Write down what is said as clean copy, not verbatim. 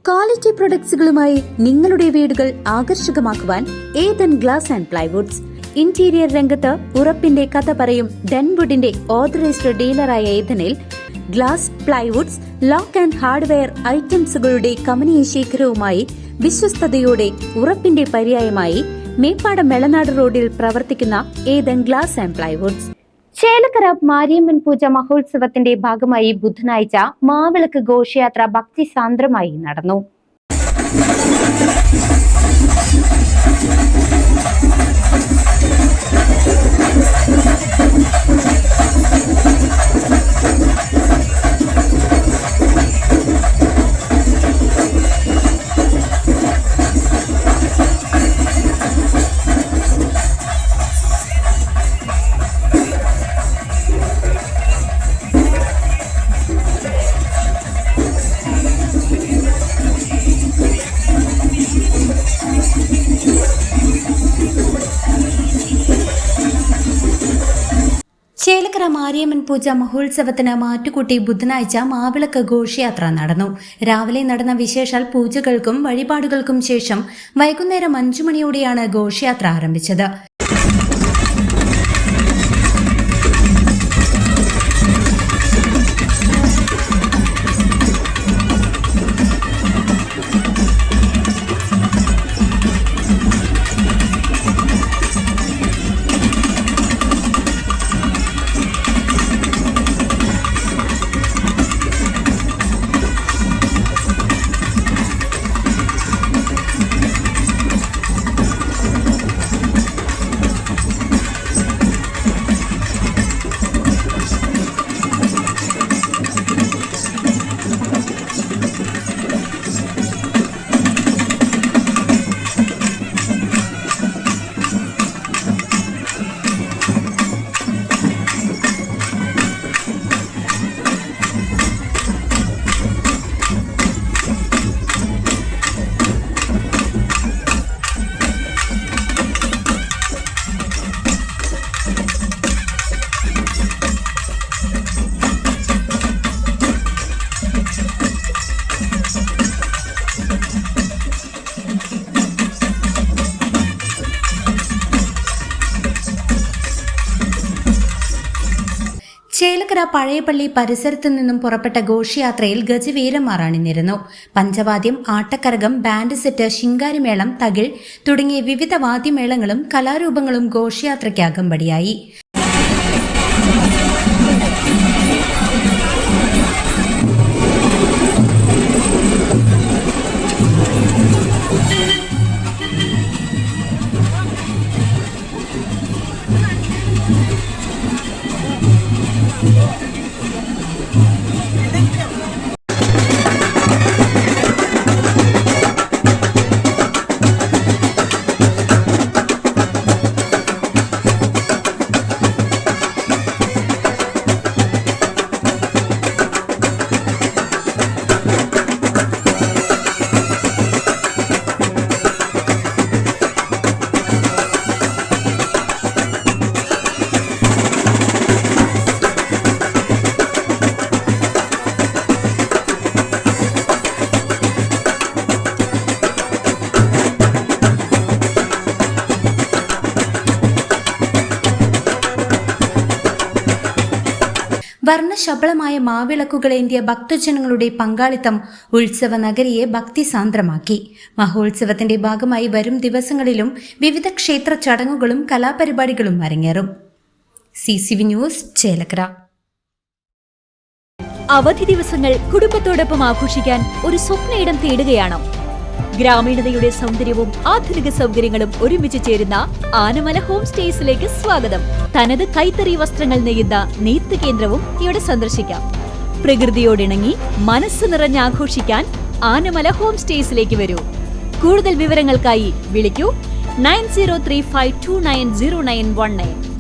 Quality പ്രൊഡക്ട്സുകളുമായി നിങ്ങളുടെ വീടുകൾ ആകർഷകമാക്കുവാൻ Ethan glass and plywoods. Interior രംഗത്ത് ഉറപ്പിന്റെ കഥ പറയും ഡെൻവുഡിന്റെ ഓതറൈസ്ഡ് ഡീലറായ ഏതനിൽ glass, plywoods, lock and hardware ഐറ്റംസുകളുടെ കമനീയ ശേഖരവുമായി വിശ്വസ്തയോടെ ഉറപ്പിന്റെ പര്യായമായി മേപ്പാടം മെളനാട് റോഡിൽ പ്രവർത്തിക്കുന്ന Ethan glass and plywoods. Chelakkara Mariamman പൂജ മഹോത്സവത്തിന്റെ ഭാഗമായി ബുധനാഴ്ച മാവിളക്ക് ഘോഷയാത്ര ഭക്തിസാന്ദ്രമായി നടന്നു. ചേലക്കര മാരിയമ്മൻ പൂജ മഹോത്സവത്തിന് മാറ്റുകൂട്ടി ബുധനാഴ്ച മാവിളക്ക് ഘോഷയാത്ര നടന്നു. രാവിലെ നടന്ന വിശേഷാൽ പൂജകൾക്കും വഴിപാടുകൾക്കും ശേഷം വൈകുന്നേരം 5 മണിയോടെയാണ് ഘോഷയാത്ര ആരംഭിച്ചത്. ചേലക്കര പഴയപള്ളി പരിസരത്തു നിന്നും പുറപ്പെട്ട ഘോഷയാത്രയിൽ ഗജവീരന്മാർ അണിനിരന്നു. പഞ്ചവാദ്യം, ആട്ടക്കരകം, ബാൻഡ് സെറ്റ്, ശിങ്കാരിമേളം, തകിൽ തുടങ്ങിയ വിവിധ വാദ്യമേളങ്ങളും കലാരൂപങ്ങളും ഘോഷയാത്രയ്ക്ക് അകമ്പടിയായി. വർണ്ണശബളമായ മാവിളക്കുകളേന്തിയ ഭക്തജനങ്ങളുടെ പങ്കാളിത്തം ഉത്സവ നഗരിയെ ഭക്തിസാന്ദ്രമാക്കി. മഹോത്സവത്തിന്റെ ഭാഗമായി വരും ദിവസങ്ങളിലും വിവിധ ക്ഷേത്ര ചടങ്ങുകളും കലാപരിപാടികളും അരങ്ങേറും. CCV news, Chelakkara. അവധി ദിവസങ്ങൾ കുടുംബത്തോടൊപ്പം ആഘോഷിക്കാൻ ഒരു സ്വപ്നയിടം തേടുകയാണോ? ഗ്രാമീണതയുടെ സൗന്ദര്യവും ആധുനിക സൗകര്യങ്ങളും ഒരുമിച്ച് ചേരുന്ന ആനമല ഹോം സ്റ്റേസിലേക്ക് സ്വാഗതം. തനത് കൈത്തറി വസ്ത്രങ്ങൾ നെയ്യുന്ന നെയ്ത്ത് കേന്ദ്രവും ഇവിടെ സന്ദർശിക്കാം. പ്രകൃതിയോടിണങ്ങി മനസ്സ് നിറഞ്ഞ് ആഘോഷിക്കാൻ ആനമല ഹോം സ്റ്റേസിലേക്ക് വരൂ. കൂടുതൽ വിവരങ്ങൾക്കായി വിളിക്കൂ 9035290919.